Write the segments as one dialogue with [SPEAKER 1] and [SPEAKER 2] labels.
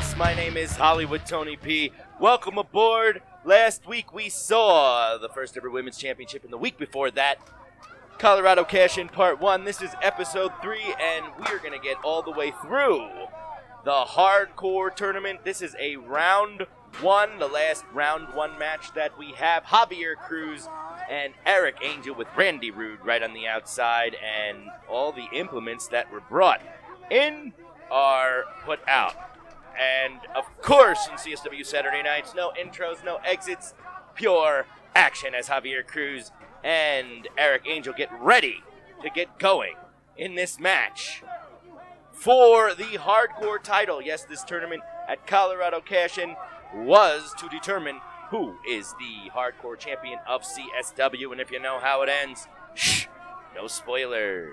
[SPEAKER 1] Yes, my name is Hollywood Tony P. Welcome aboard. Last week we saw the first ever women's championship, and the week before that, Colorado Cash-In Part 1. This is Episode 3, and we're going to get all the way through the hardcore tournament. This is a round 1, the last round 1 match that we have. Javier Cruz and Eric Angel with Randy Rude right on the outside, and all the implements that were brought in are put out. And, of course, in CSW Saturday nights, no intros, no exits, pure action as Javier Cruz and Eric Angel get ready to get going in this match for the hardcore title. Yes, this tournament at Colorado Cash-In was to determine who is the hardcore champion of CSW. And if you know how it ends, shh, no spoilers.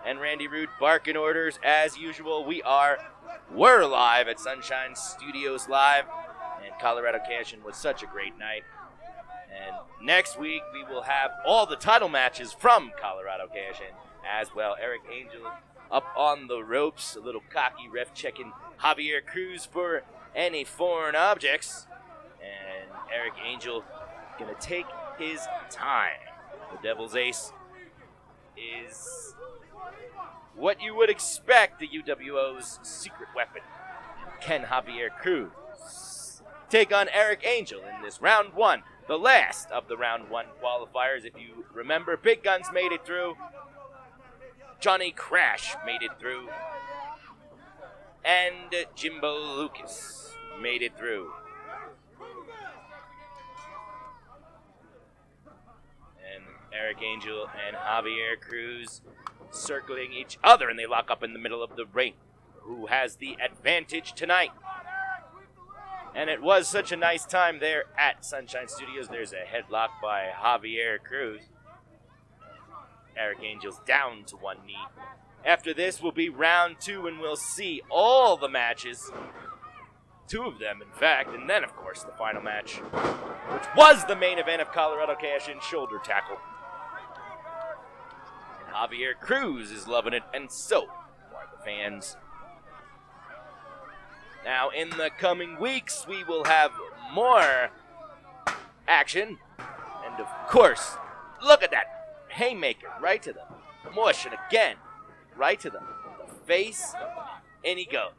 [SPEAKER 1] And Randy Rude barking orders as usual. We're live at Sunshine Studios Live, and Colorado Cash-In was such a great night. And next week we will have all the title matches from Colorado Cash-In as well. Eric Angel up on the ropes, a little cocky ref checking Javier Cruz for any foreign objects. And Eric Angel gonna take his time. The Devil's Ace is what you would expect the UWO's secret weapon. Can Javier Cruz take on Eric Angel in this round 1, the last of the round 1 qualifiers? If you remember, Big Guns made it through, Johnny Crash made it through, and Jimbo Lucas made it through. And Eric Angel and Javier Cruz circling each other, and they lock up in the middle of the ring. Who has the advantage tonight? And it was such a nice time there at Sunshine Studios. There's a headlock by Javier Cruz. Eric Angel's down to one knee. After this will be round 2, and we'll see all the matches. 2 of them, in fact. And then, of course, the final match, which was the main event of Colorado Cash-In, shoulder tackle. Javier Cruz is loving it, and so are the fans. Now, in the coming weeks, we will have more action. And, of course, look at that haymaker right to the mush, and again, right to the face. In he goes,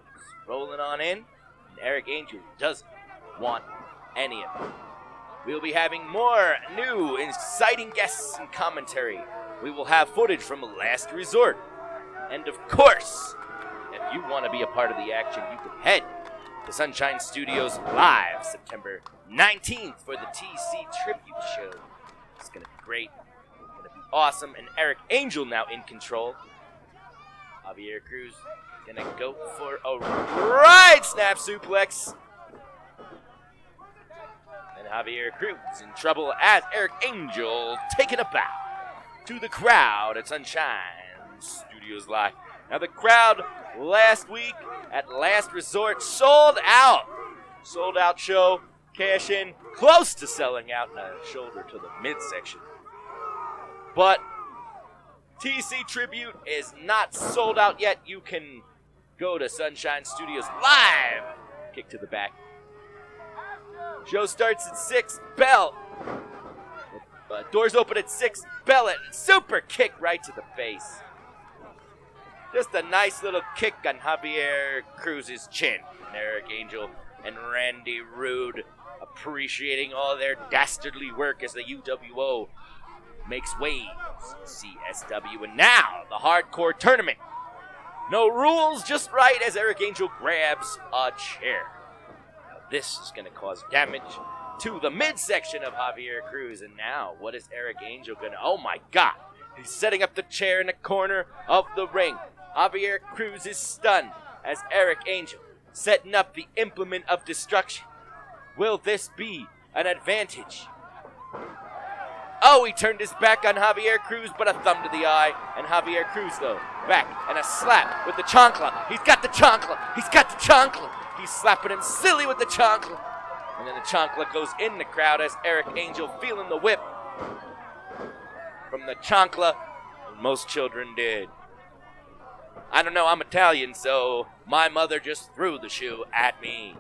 [SPEAKER 1] rolling on in. And Eric Angel doesn't want any of it. We'll be having more new, exciting guests and commentary. We will have footage from Last Resort. And of course, if you want to be a part of the action, you can head to Sunshine Studios Live September 19th for the TC Tribute Show. It's going to be great. It's going to be awesome. And Eric Angel now in control. Javier Cruz going to go for a right snap suplex. And Javier Cruz in trouble as Eric Angel taking a bow to the crowd at Sunshine Studios Live. Now the crowd last week at Last Resort sold out. Sold out show. Cash-In close to selling out in a shoulder to the midsection. But TC Tribute is not sold out yet. You can go to Sunshine Studios Live. Kick to the back. Show starts at 6. Bell. Doors open at 6. Bell it. Super kick right to the face. Just a nice little kick on Javier Cruz's chin. And Eric Angel and Randy Rude appreciating all their dastardly work as the UWO makes waves in CSW. And now, the hardcore tournament. No rules, just right as Eric Angel grabs a chair. Now this is going to cause damage to the midsection of Javier Cruz. And now, what is Eric Angel going to... Oh my God. He's setting up the chair in the corner of the ring. Javier Cruz is stunned as Eric Angel setting up the implement of destruction. Will this be an advantage? Oh, he turned his back on Javier Cruz, but a thumb to the eye. And Javier Cruz, though, back and a slap with the chancla. He's got the chancla. He's got the chancla. He's slapping him silly with the chancla. And then the chancla goes in the crowd as Eric Angel feeling the whip from the chancla. Most children did. I don't know, I'm Italian, so my mother just threw the shoe at me.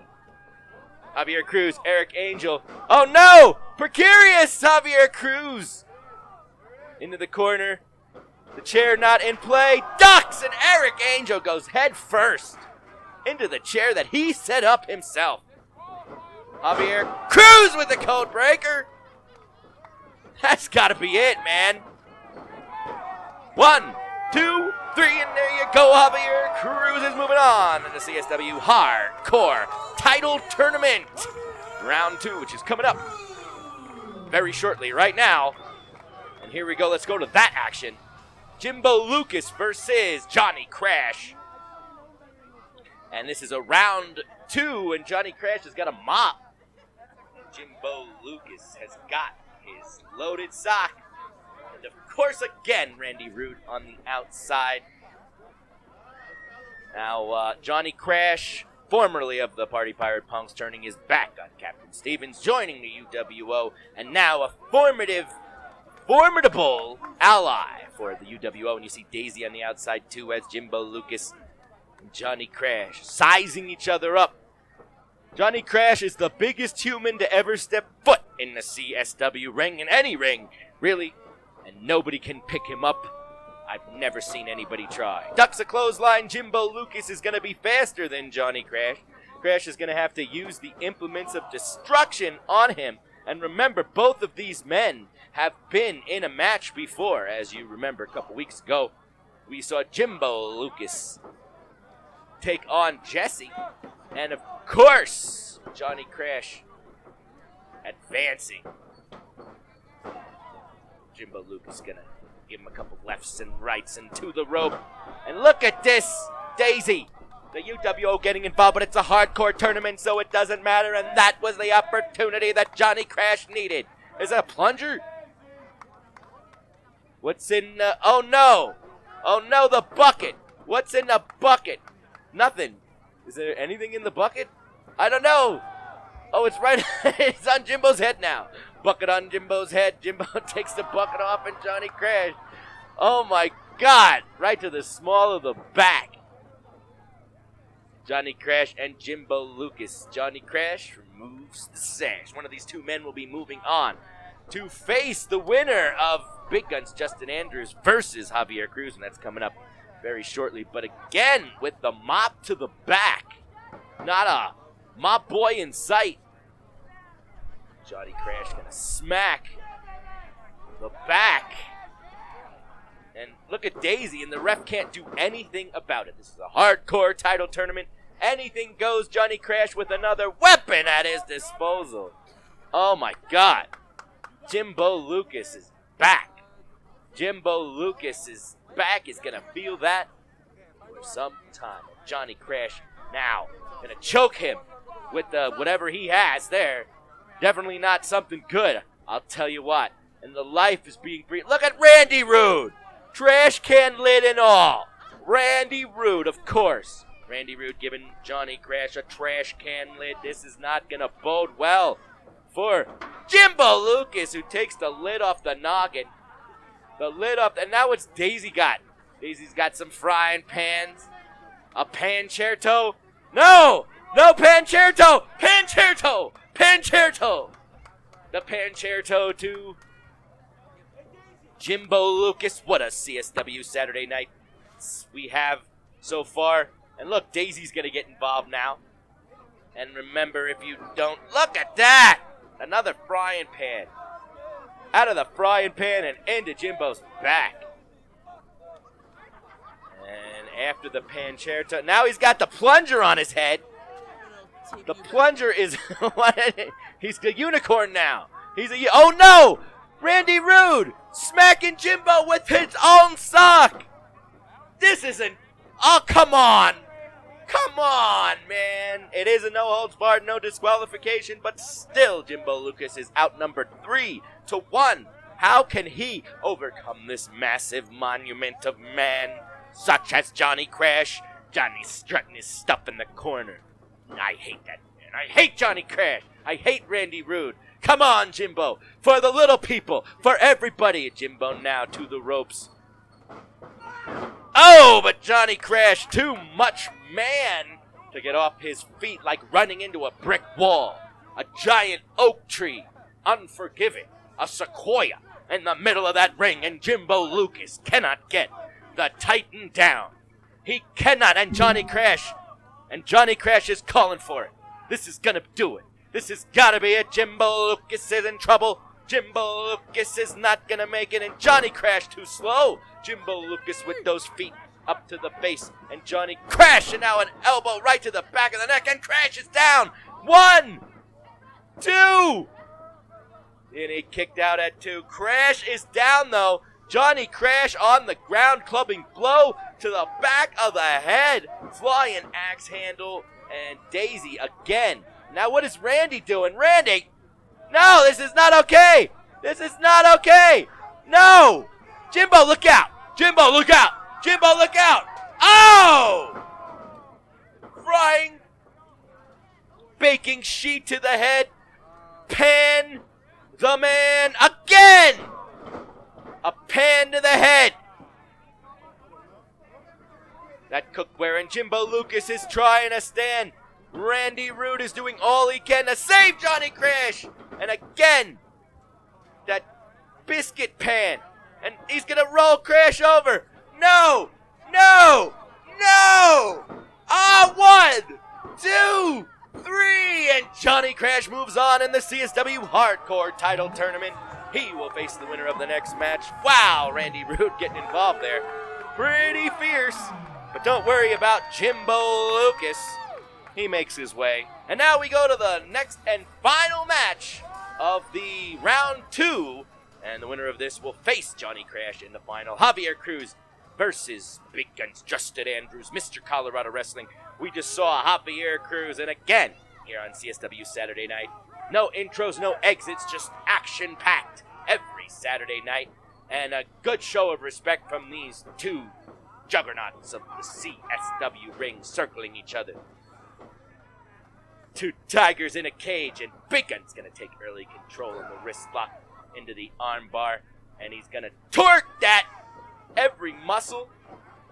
[SPEAKER 1] Javier Cruz, Eric Angel. Oh no! Precarious Javier Cruz! Into the corner. The chair not in play. Ducks! And Eric Angel goes head first into the chair that he set up himself. Javier Cruz with the code breaker. That's got to be it, man. 1, 2, 3, and there you go. Javier Cruz is moving on in the CSW Hardcore Title Tournament. Round 2, which is coming up very shortly right now. And here we go. Let's go to that action. Jimbo Lucas versus Johnny Crash. And this is a round 2, and Johnny Crash has got a mop. Jimbo Lucas has got his loaded sock. And of course, again, Randy Root on the outside. Now, Johnny Crash, formerly of the Party Pirate Punks, turning his back on Captain Stevens, joining the UWO, and now a formidable ally for the UWO. And you see Daisy on the outside, too, as Jimbo Lucas and Johnny Crash sizing each other up. Johnny Crash is the biggest human to ever step foot in the CSW ring, in any ring, really, and nobody can pick him up. I've never seen anybody try. Ducks a clothesline. Jimbo Lucas is going to be faster than Johnny Crash. Crash is going to have to use the implements of destruction on him. And remember, both of these men have been in a match before. As you remember, a couple weeks ago, we saw Jimbo Lucas take on Jesse. And of course, Johnny Crash advancing. Jimbo Lucas gonna give him a couple lefts and rights and to the rope. And look at this, Daisy. The UWO getting involved, but it's a hardcore tournament, so it doesn't matter. And that was the opportunity that Johnny Crash needed. Is it a plunger? What's in the... Oh, no. Oh, no, the bucket. What's in the bucket? Nothing. Is there anything in the bucket? I don't know. Oh, it's right. It's on Jimbo's head now. Bucket on Jimbo's head. Jimbo takes the bucket off and Johnny Crash. Oh, my God. Right to the small of the back. Johnny Crash and Jimbo Lucas. Johnny Crash removes the sash. One of these two men will be moving on to face the winner of Big Guns Justin Andrews versus Javier Cruz, and that's coming up very shortly. But again, with the mop to the back. Not a mop boy in sight. Johnny Crash gonna smack the back. And look at Daisy, and the ref can't do anything about it. This is a hardcore title tournament. Anything goes. Johnny Crash with another weapon at his disposal. Oh my God. Jimbo Lucas is back. Jimbo Lucas is back. Is going to feel that for some time. Johnny Crash now going to choke him with whatever he has there. Definitely not something good. I'll tell you what. And the life is being breathed. Look at Randy Root. Trash can lid and all. Randy Root, of course. Randy Root giving Johnny Crash a trash can lid. This is not going to bode well for Jimbo Lucas, who takes the lid off the noggin. The lid off, and now what's Daisy got? Daisy's got some frying pans. A pancierto. No! No pancierto! Pancierto! Pancierto! The pancierto to Jimbo Lucas. What a CSW Saturday night we have so far. And look, Daisy's going to get involved now. And remember, if you don't... Look at that! Another frying pan. Out of the frying pan and into Jimbo's back. And after the pancierto... Now he's got the plunger on his head. The plunger is... He's a unicorn now. Oh, no! Randy Root smacking Jimbo with his own sock. This isn't... Oh, come on. Come on, man. It is a no-holds-barred, no disqualification, but still Jimbo Lucas is outnumbered 3-1. How can he overcome this massive monument of man, such as Johnny Crash? Johnny's strutting his stuff in the corner. I hate that man. I hate Johnny Crash. I hate Randy Root. Come on, Jimbo. For the little people. For everybody. Jimbo now to the ropes. Oh, but Johnny Crash, too much man to get off his feet, like running into a brick wall. A giant oak tree, unforgiving, a sequoia in the middle of that ring, and Jimbo Lucas cannot get the Titan down. He cannot, and Johnny Crash is calling for it. This is gonna do it. This has gotta be it. Jimbo Lucas is in trouble. Jimbo Lucas is not gonna make it, and Johnny Crash too slow. Jimbo Lucas with those feet up to the face, and Johnny Crash, and now an elbow right to the back of the neck, and Crash is down. 1, 2. And he kicked out at 2. Crash is down, though. Johnny Crash on the ground, clubbing blow to the back of the head. Flying axe handle, and Daisy again. Now what is Randy doing? Randy! No, this is not okay! This is not okay! No! Jimbo, look out! Jimbo, look out! Jimbo, look out! Oh! Frying baking sheet to the head. Pan the man again! A pan to the head. That cookware, and Jimbo Lucas is trying to stand. Randy Root is doing all he can to save Johnny Crash. And again, that biscuit pan. And he's going to roll Crash over. No! No! No! 1, 2, 3. And Johnny Crash moves on in the CSW Hardcore title tournament. He will face the winner of the next match. Wow, Randy Root getting involved there. Pretty fierce. But don't worry about Jimbo Lucas. He makes his way. And now we go to the next and final match of the round 2. And the winner of this will face Johnny Crash in the final. Javier Cruz versus Big Guns Justin Andrews, Mr. Colorado Wrestling. We just saw Javier Cruz, and again, here on CSW Saturday night. No intros, no exits, just action-packed every Saturday night. And a good show of respect from these two juggernauts of the CSW ring circling each other. Two tigers in a cage, and Big Gun's going to take early control in the wrist lock into the arm bar, and he's going to torque that every muscle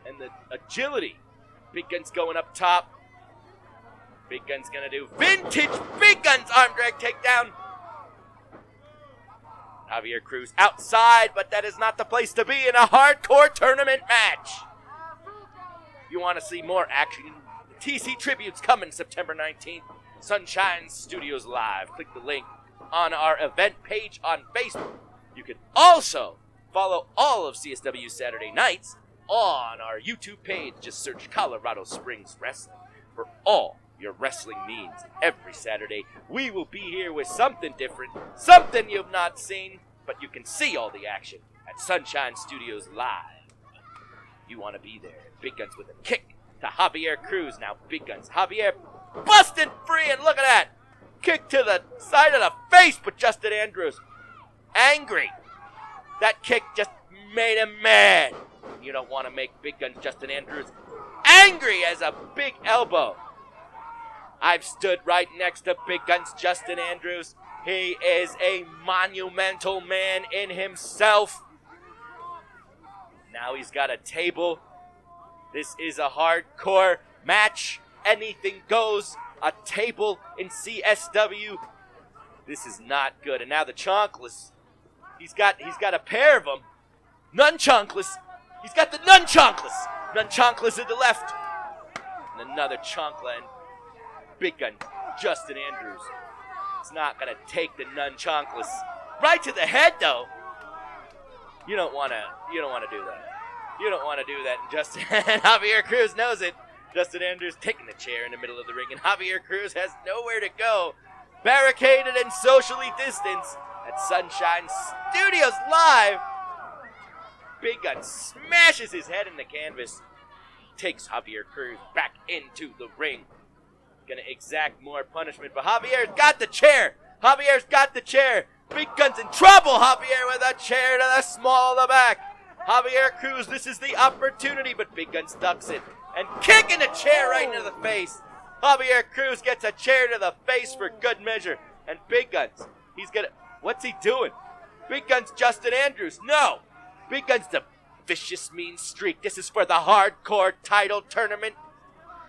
[SPEAKER 1] and the agility. Big Gun's going up top. Big Gun's going to do vintage Big Gun's arm drag takedown. Javier Cruz outside, but that is not the place to be in a hardcore tournament match. If you want to see more action, the TC Tribute's coming September 19th. Sunshine Studios Live. Click the link on our event page on Facebook. You can also follow all of CSW Saturday nights on our YouTube page. Just search Colorado Springs Wrestling for all your wrestling needs. Every Saturday, we will be here with something different, something you've not seen, but you can see all the action at Sunshine Studios Live. You want to be there. Big Guns with a kick to Javier Cruz. Now Big Guns. Javier busting free, and look at that. Kick to the side of the face, but Justin Andrews angry. That kick just made him mad. You don't want to make Big Guns Justin Andrews angry as a big elbow. I've stood right next to Big Guns Justin Andrews. He is a monumental man in himself. Now he's got a table. This is a hardcore match. Anything goes. A table in CSW. This is not good. And now the chonkless. He's got a pair of them. Nunchonkless. He's got the nunchonkless. Nunchonkless to the left. And another chonkla, and Big Gun Justin Andrews. It's not gonna take the nunchonkless right to the head though. You don't wanna do that. You don't wanna do that. And Justin and Javier Cruz knows it. Justin Andrews taking the chair in the middle of the ring, and Javier Cruz has nowhere to go. Barricaded and socially distanced at Sunshine Studios Live. Big Gun smashes his head in the canvas. Takes Javier Cruz back into the ring. Gonna exact more punishment, but Javier's got the chair. Javier's got the chair. Big Gun's in trouble. Javier with a chair to the small of the back. Javier Cruz, this is the opportunity, but Big Gun ducks it. And kicking the chair right into the face. Javier Cruz gets a chair to the face for good measure. And Big Guns, what's he doing? Big Guns Justin Andrews, no. Big Guns vicious, mean streak. This is for the hardcore title tournament.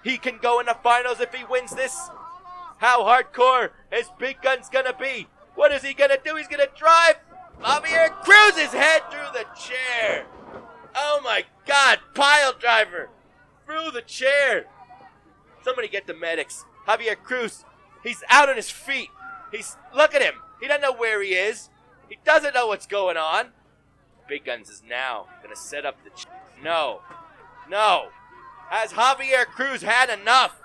[SPEAKER 1] He can go in the finals if he wins this. How hardcore is Big Guns gonna be? What is he gonna do? He's gonna drive Javier Cruz's head through the chair. Oh my God, pile driver through the chair. Somebody get the medics. Javier Cruz, he's out on his feet. Look at him. He doesn't know where he is. He doesn't know what's going on. Big Guns is now gonna set up the No. Has Javier Cruz had enough?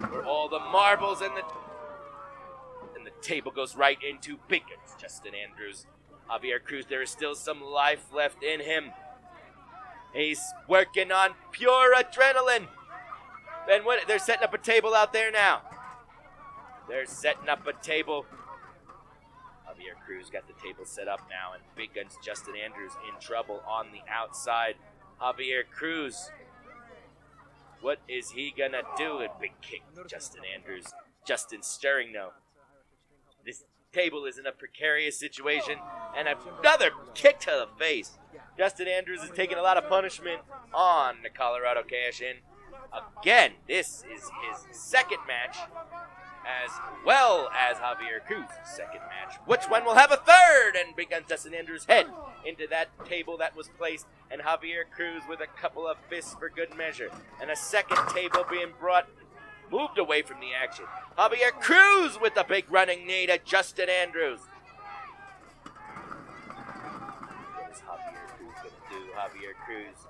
[SPEAKER 1] For all the marbles and the table goes right into Big Guns, Justin Andrews. Javier Cruz, there is still some life left in him. He's working on pure adrenaline. And they're setting up a table out there now. They're setting up a table. Javier Cruz got the table set up now, and Big Guns Justin Andrews in trouble on the outside. Javier Cruz, what is he gonna do? A big kick, Justin Andrews. Justin stirring though. This table is in a precarious situation, and another kick to the face. Justin Andrews is taking a lot of punishment on the Colorado cash-in. Again, this is his second match, as well as Javier Cruz's second match. Which one will have a third? And Big Guns Justin Andrews head into that table that was placed, and Javier Cruz with a couple of fists for good measure. And a second table being moved away from the action. Javier Cruz with the big running knee to Justin Andrews. What is Javier Cruz going to do? Javier Cruz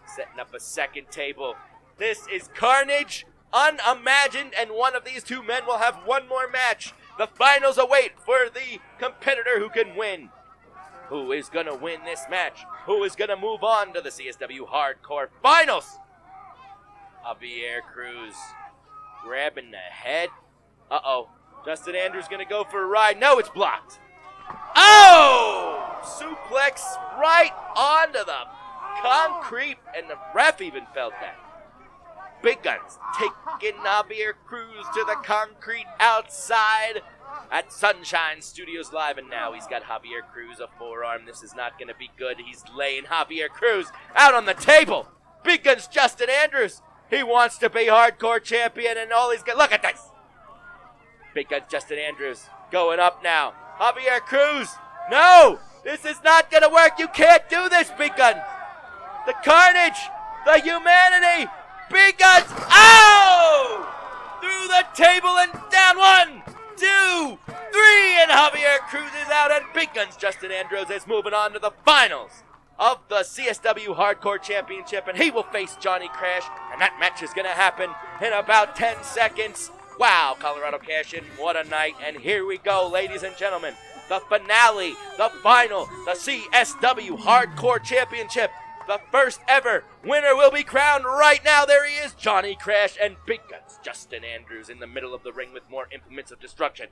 [SPEAKER 1] setting up a second table. This is carnage, unimagined, and one of these two men will have one more match. The finals await for the competitor who can win. Who is going to win this match? Who is going to move on to the CSW Hardcore Finals? Javier Cruz grabbing the head. Uh-oh. Justin Andrews going to go for a ride. No, it's blocked. Oh! Suplex right onto the concrete, and the ref even felt that. Big Guns taking Javier Cruz to the concrete outside at Sunshine Studios Live, and now he's got Javier Cruz a forearm. This is not going to be good. He's laying Javier Cruz out on the table. Big Guns Justin Andrews. He wants to be hardcore champion, and all he's got. Look at this. Big Guns Justin Andrews going up now. Javier Cruz. No, this is not going to work. You can't do this, Big Gun. The carnage, the humanity. Big Guns, oh! Through the table and down. 1, 2, 3, and Javier Cruz is out, and Big Guns Justin Andrews is moving on to the finals of the CSW Hardcore Championship, and he will face Johnny Crash, and that match is going to happen in about 10 seconds. Wow, Colorado Cash-In, what a night, and here we go, ladies and gentlemen. The finale, the final, the CSW Hardcore Championship. The first ever winner will be crowned right now. There he is, Johnny Crash, and Big Guns Justin Andrews in the middle of the ring with more implements of destruction.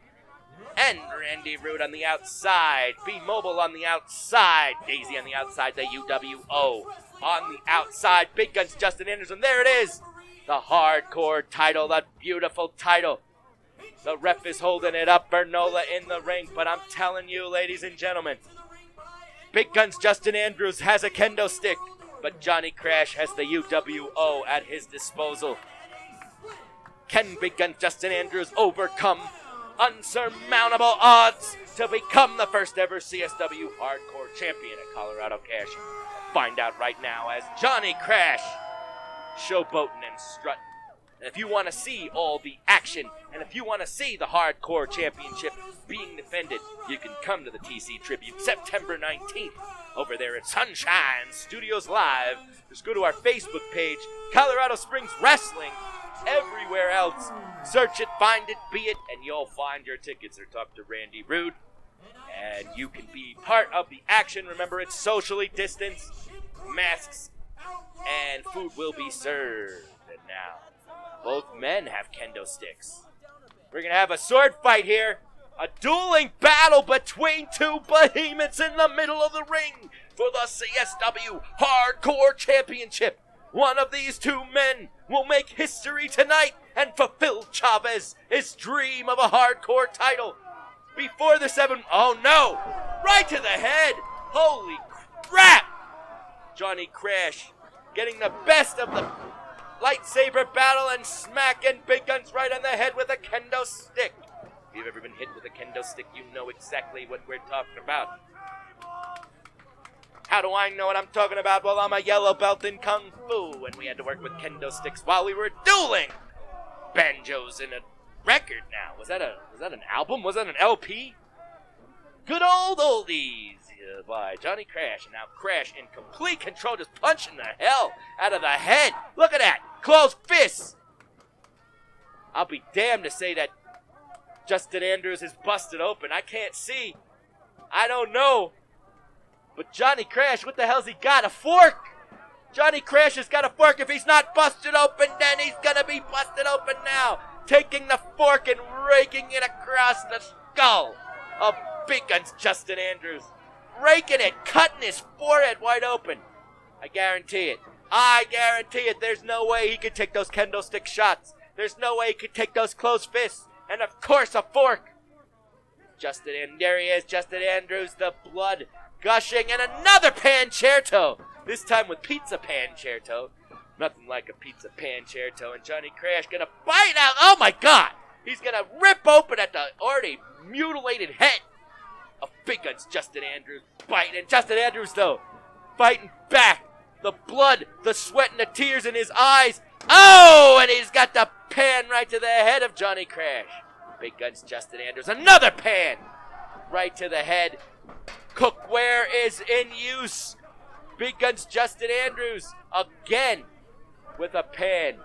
[SPEAKER 1] And Randy Rude on the outside, B-Mobile on the outside, Daisy on the outside, the UWO on the outside, Big Guns Justin Andrews, and there it is, the hardcore title, the beautiful title. The ref is holding it up, Bernola in the ring, but I'm telling you, ladies and gentlemen, Big Guns Justin Andrews has a kendo stick, but Johnny Crash has the UWO at his disposal. Can Big Guns Justin Andrews overcome unsurmountable odds to become the first ever CSW Hardcore Champion at Colorado Cash? Find out right now as Johnny Crash showboating and strutting. And if you want to see all the action, and if you want to see the Hardcore Championship being defended, you can come to the TC Tribute September 19th over there at Sunshine Studios Live. Just go to our Facebook page, Colorado Springs Wrestling. Everywhere else, search it, find it, be it, and you'll find your tickets, or talk to Randy Rude, and you can be part of the action. Remember, it's socially distanced, masks, and food will be served. And now, both men have kendo sticks. We're going to have a sword fight here. A dueling battle between two behemoths in the middle of the ring for the CSW Hardcore Championship. One of these two men will make history tonight and fulfill Chavez's dream of a hardcore title. Before the 7... Oh no! Right to the head! Holy crap! Johnny Crash getting the best of the lightsaber battle and smacking Big Guns right on the head with a kendo stick. If you've ever been hit with a kendo stick, you know exactly what we're talking about. How do I know what I'm talking about? Well, I'm a yellow belt in Kung Fu, and we had to work with kendo sticks while we were dueling. Banjos in a record now. Was that an album? Was that an LP? Good old oldies by Johnny Crash. And now Crash in complete control, just punching the hell out of the head. Look at that. Closed fists. I'll be damned to say that Justin Andrews is busted open. I can't see. I don't know. But Johnny Crash, what the hell's he got? A fork? Johnny Crash has got a fork. If he's not busted open, then he's gonna be busted open now. Taking the fork and raking it across the skull of Big Guns Justin Andrews. Raking it, cutting his forehead wide open. I guarantee it. There's no way he could take those kendo stick shots. There's no way he could take those closed fists. And of course, a fork. There he is, Justin Andrews, the blood gushing, and another pancierto. This time with pizza pancierto. Nothing like a pizza pancierto. And Johnny Crash gonna bite out. Oh my God! He's gonna rip open at the already mutilated head of Big Guns Justin Andrews. Biting. And Justin Andrews, though, fighting back. The blood, the sweat, and the tears in his eyes. Oh! And he's got the pan right to the head of Johnny Crash. Big Guns Justin Andrews. Another pan right to the head. Cookware is in use. Big Guns Justin Andrews again with a pan.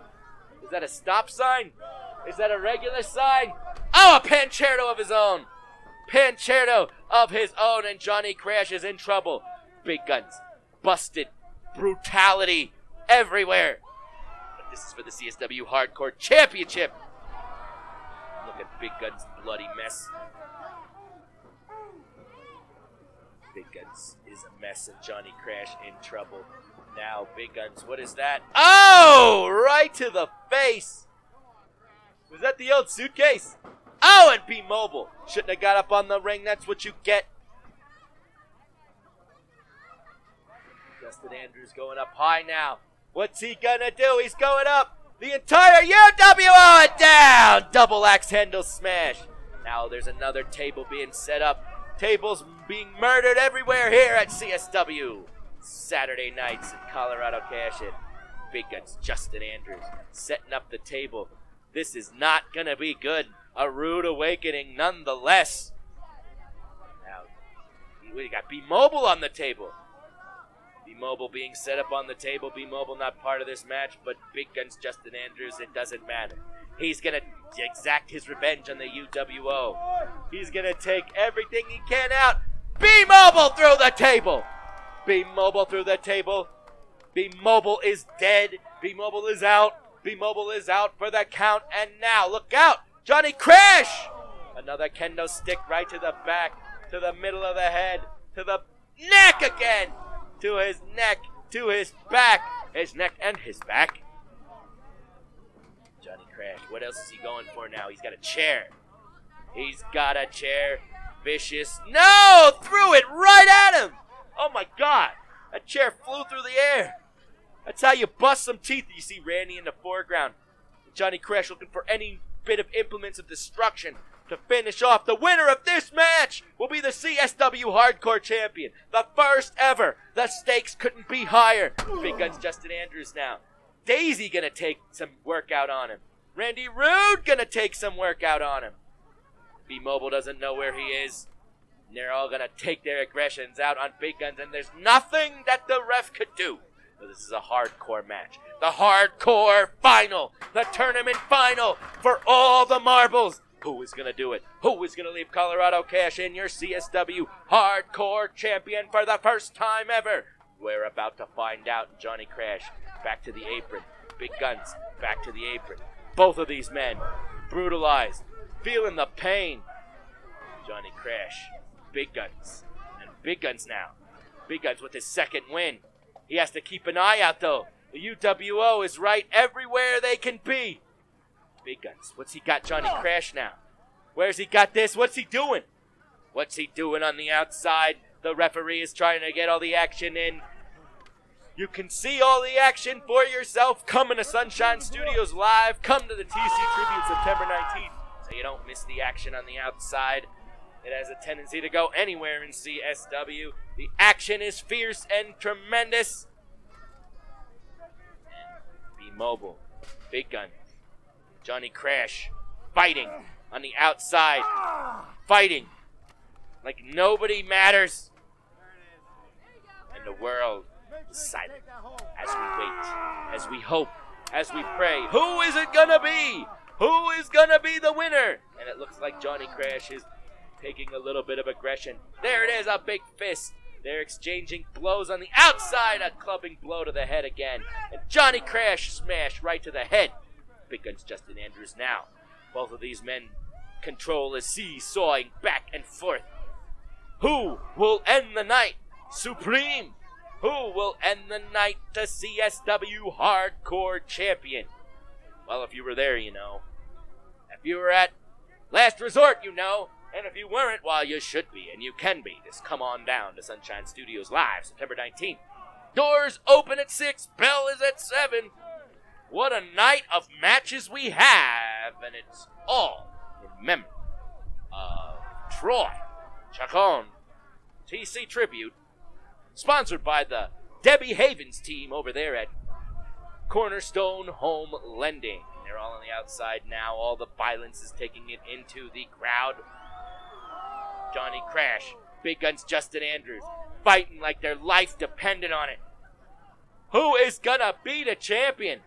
[SPEAKER 1] Is that a stop sign? Is that a regular sign? Oh, a pancierto of his own. Pancierto of his own, and Johnny Crash is in trouble. Big Guns busted. Brutality everywhere. But this is for the CSW Hardcore Championship. Look at Big Guns' bloody mess. Big Guns is a mess, and Johnny Crash in trouble. Now, Big Guns, what is that? Oh, right to the face. Was that the old suitcase? Oh, and be mobile. Shouldn't have got up on the ring. That's what you get. Justin Andrews going up high now. What's he gonna do? He's going up. The entire UWO and down. Double axe handle smash. Now there's another table being set up. Tables being murdered everywhere here at CSW. Saturday nights in Colorado Cash-In. Big Guns Justin Andrews setting up the table. This is not going to be good. A rude awakening nonetheless. Now, we got B-Mobile on the table. B-Mobile being set up on the table. B-Mobile not part of this match, but Big Guns Justin Andrews, it doesn't matter. He's going to exact his revenge on the UWO. He's going to take everything he can out. B-Mobile through the table. B-Mobile through the table. B-Mobile is dead. B-Mobile is out. B-Mobile is out for the count. And now, look out. Johnny Crash. Another kendo stick right to the back, to the middle of the head, to the neck again. To his neck, to his back. His neck and his back. Johnny Crash, what else is he going for now? He's got a chair. He's got a chair. Vicious. No! Threw it right at him! Oh my God! That chair flew through the air. That's how you bust some teeth. You see Randy in the foreground. Johnny Crash looking for any bit of implements of destruction to finish off. The winner of this match will be the CSW Hardcore Champion. The first ever. The stakes couldn't be higher. Big Guns Justin Andrews now. Daisy gonna take some workout on him. Randy Rude gonna take some workout on him. B-Mobile doesn't know where he is. And they're all gonna take their aggressions out on Big Guns, and there's nothing that the ref could do. So this is a hardcore match. The hardcore final. The tournament final for all the marbles. Who is gonna do it? Who is gonna leave Colorado Cash-In, your CSW Hardcore Champion for the first time ever? We're about to find out. Johnny Crash back to the apron. Big Guns back to the apron. Both of these men brutalized, feeling the pain. Johnny Crash, Big Guns, and Big Guns now. Big Guns with his second win. He has to keep an eye out though. The UWO is right everywhere they can be. Big Guns, what's he got Johnny Crash now? Where's he got this? What's he doing? What's he doing on the outside? The referee is trying to get all the action in. You can see all the action for yourself. Coming to Sunshine Studios Live. Come to the TC Tribute September 19th so you don't miss the action on the outside. It has a tendency to go anywhere in CSW. The action is fierce and tremendous. Be mobile. Big Gun. Johnny Crash fighting on the outside. Fighting like nobody matters. And the world is silent as we wait, as we hope, as we pray. Who is it gonna be? Who is gonna be the winner? And it looks like Johnny Crash is taking a little bit of aggression. There it is, a big fist. They're exchanging blows on the outside, a clubbing blow to the head again. And Johnny Crash smashed right to the head. Big Gun's Justin Andrews now. Both of these men control is seesawing back and forth. Who will end the night supreme? Who will end the night the CSW Hardcore Champion? Well, if you were there, you know. If you were at Last Resort, you know. And if you weren't, well, you should be, and you can be. Just come on down to Sunshine Studios Live, September 19th. Doors open at 6, bell is at 7. What a night of matches we have, and it's all in memory of Troy Chacon TC Tribute, sponsored by the Debbie Havens team over there at Cornerstone Home Lending. They're all on the outside now. All the violence is taking it into the crowd. Johnny Crash, Big Gun's Justin Andrews, fighting like their life depended on it. Who is gonna be the champion?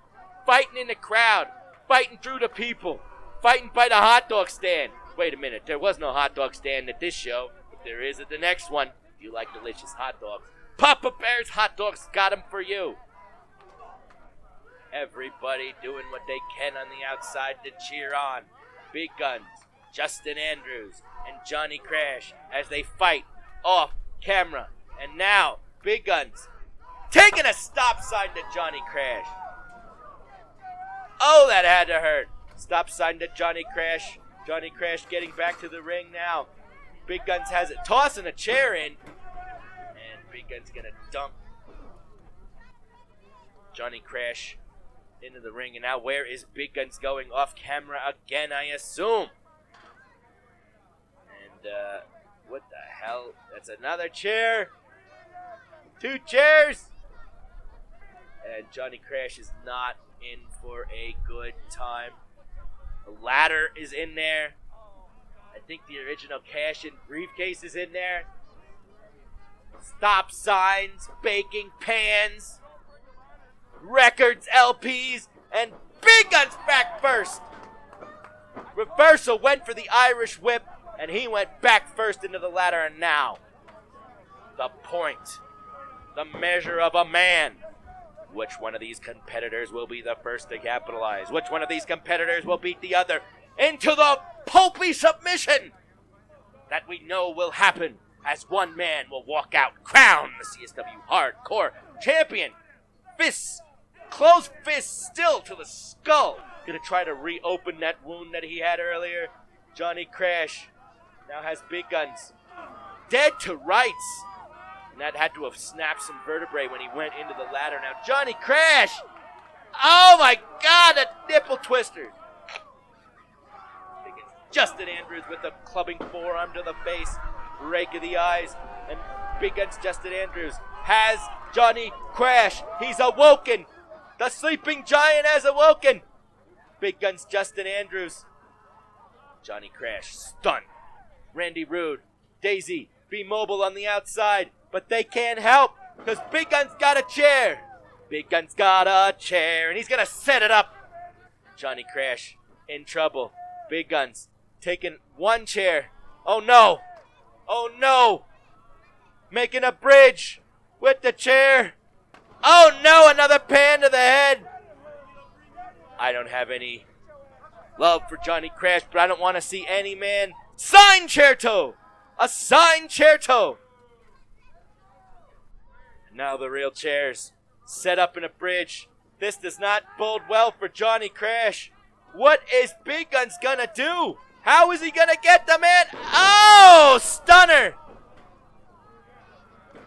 [SPEAKER 1] Fighting in the crowd, fighting through the people, fighting by the hot dog stand. Wait a minute, there was no hot dog stand at this show, but there is at the next one. If you like delicious hot dogs, Papa Bear's Hot Dogs got them for you. Everybody doing what they can on the outside to cheer on. Big Guns, Justin Andrews, and Johnny Crash as they fight off camera. And now, Big Guns taking a stop sign to Johnny Crash. Oh, that had to hurt. Stop sign to Johnny Crash. Johnny Crash getting back to the ring now. Big Guns has it, tossing a chair in. And Big Guns gonna dump Johnny Crash into the ring. And now where is Big Guns going? Off camera again, I assume. And what the hell? That's another chair. 2 chairs. And Johnny Crash is not in for a good time. The ladder is in there. I think the original cash-in briefcase is in there. Stop signs, baking pans, records, LPs, and Big Guns back first. Reversal went for the Irish whip, and he went back first into the ladder, and now the point, the measure of a man. Which one of these competitors will be the first to capitalize? Which one of these competitors will beat the other into the pulpy submission that we know will happen as one man will walk out, crown the CSW Hardcore Champion. Fists, closed fists still to the skull. Gonna try to reopen that wound that he had earlier. Johnny Crash now has Big Guns dead to rights. And that had to have snapped some vertebrae when he went into the ladder. Now Johnny Crash! Oh my God, that nipple twister! Justin Andrews with the clubbing forearm to the face, rake of the eyes, and Big Guns Justin Andrews has Johnny Crash. He's awoken! The sleeping giant has awoken! Big Guns Justin Andrews. Johnny Crash stunned. Randy Rude, Daisy, be mobile on the outside. But they can't help, because Big Gun's got a chair. Big Gun's got a chair, and he's going to set it up. Johnny Crash in trouble. Big Guns taking one chair. Oh, no. Oh, no. Making a bridge with the chair. Oh, no, another pan to the head. I don't have any love for Johnny Crash, but I don't want to see any man sign chair toe. A signed chair toe. Now the real chairs set up in a bridge. This does not bode well for Johnny Crash. What is Big Guns gonna do? How is he gonna get the man? Oh, stunner!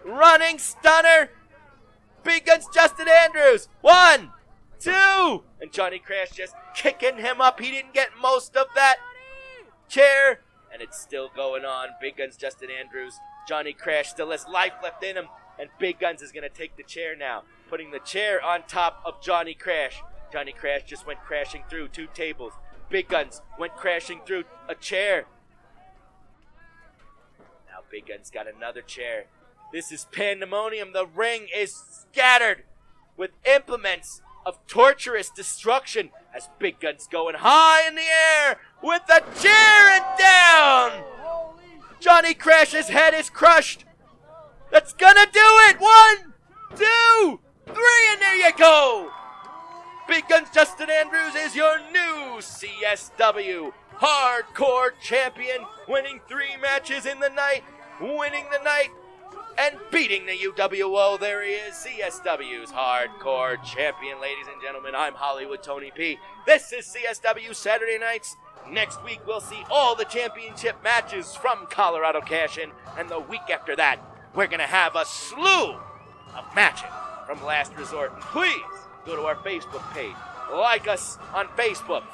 [SPEAKER 1] Running stunner. Big Guns Justin Andrews. 1, 2. And Johnny Crash just kicking him up. He didn't get most of that chair. And it's still going on. Big Guns Justin Andrews. Johnny Crash still has life left in him. And Big Guns is going to take the chair now. Putting the chair on top of Johnny Crash. Johnny Crash just went crashing through 2 tables. Big Guns went crashing through a chair. Now Big Guns got another chair. This is pandemonium. The ring is scattered with implements of torturous destruction as Big Guns going high in the air with the chair and down. Johnny Crash's head is crushed. That's gonna do it. 1, 2, 3, and there you go. Big Guns Justin Andrews is your new CSW Hardcore Champion, winning 3 matches in the night, winning the night, and beating the UWO. There he is, CSW's Hardcore Champion. Ladies and gentlemen, I'm Hollywood Tony P. This is CSW Saturday Nights. Next week, we'll see all the championship matches from Colorado Cash-In, and the week after that, we're going to have a slew of matches from Last Resort. And please, go to our Facebook page, like us on Facebook,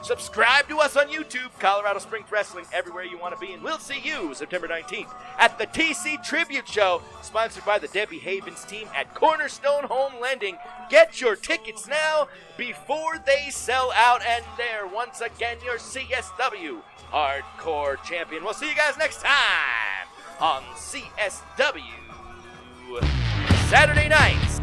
[SPEAKER 1] subscribe to us on YouTube, Colorado Springs Wrestling, everywhere you want to be, and we'll see you September 19th at the TC Tribute Show, sponsored by the Debbie Havens team at Cornerstone Home Lending. Get your tickets now before they sell out, and there, once again, your CSW Hardcore Champion. We'll see you guys next time on CSW Saturday Nights.